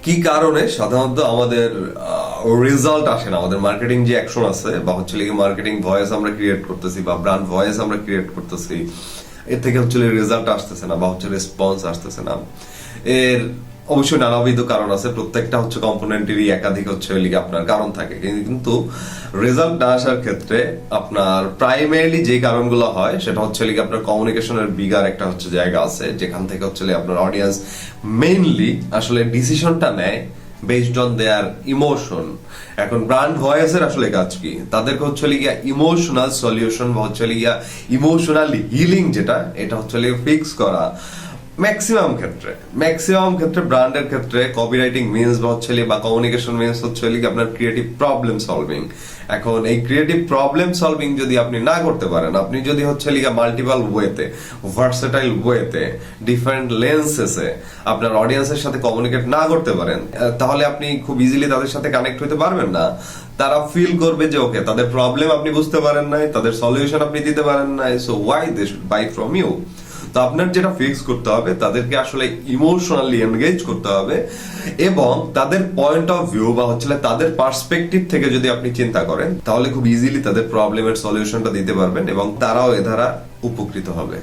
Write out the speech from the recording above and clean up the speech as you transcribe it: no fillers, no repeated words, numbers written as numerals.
কি কারণে সাধারণত আমাদের রেজাল্ট আসে না, আমাদের মার্কেটিং যে অ্যাকশন আছে বা হচ্ছে মার্কেটিং ভয়েস আমরা ক্রিয়েট করতেছি বা ব্র্যান্ড ভয়েস আমরা ক্রিয়েট করতেছি, এর থেকে হচ্ছে রেজাল্ট আসতেছে না বা হচ্ছে রেসপন্স আসতেছে না। এর অবশ্যই নানাবিধ কারণ আছে, প্রত্যেকটা হচ্ছে কম্পোনেন্টেরই একাধিক হচ্ছে আপনার কারণ থাকে, কিন্তু রেজাল্ট না আসার ক্ষেত্রে আপনার প্রাইমারিলি যে কারণগুলো হয় সেটা হচ্ছে আপনার কমিউনিকেশনের বিগার একটা হচ্ছে জায়গা আছে, যেখান থেকে হচ্ছে আপনার অডিয়েন্স মেইনলি আসলে ডিসিশনটা নেয় বেসড অন দেয়ার ইমোশন। এখন ব্র্যান্ড ভয়েসের আসলে কাজ কি? তাদেরকে হচ্ছে ইমোশনাল সলিউশন বা হচ্ছে ইমোশনাল হিলিং, যেটা এটা হচ্ছে ফিক্স করা। ম্যাক্সিমাম ক্ষেত্রে ব্র্যান্ডের ক্ষেত্রে কপিরাইটিং মিনস বা হচ্ছে বা কমিউনিকেশন মিনস হচ্ছে আপনার ক্রিয়েটিভ প্রবলেম সলভিং। এখন এই ক্রিয়েটিভ প্রবলেম সলভিং যদি আপনি না করতে পারেন, আপনি যদি হচ্ছে মাল্টিপল ওয়েতে, ভার্সেটাইল ওয়েতে, ডিফারেন্ট লেন্সেসে আপনার অডিয়েন্সের সাথে কমিউনিকেট না করতে পারেন, তাহলে আপনি খুব ইজিলি তাদের সাথে কানেক্ট হতে পারবেন না। তারা ফিল করবে যে ওকে, তাদের প্রবলেম আপনি বুঝতে পারেন নাই, তাদের সলিউশন আপনি দিতে পারেন নাই, so why they should buy from you. তো আপনার যেটা ফিক্স করতে হবে, তাদেরকে আসলে ইমোশনালি এনগেজ করতে হবে এবং তাদের পয়েন্ট অফ ভিউ বা হচ্ছে তাদের পার্সপেক্টিভ থেকে যদি আপনি চিন্তা করেন, তাহলে খুব ইজিলি তাদের প্রবলেমের সলিউশনটা দিতে পারবেন এবং তারাও এ দ্বারা উপকৃত হবে।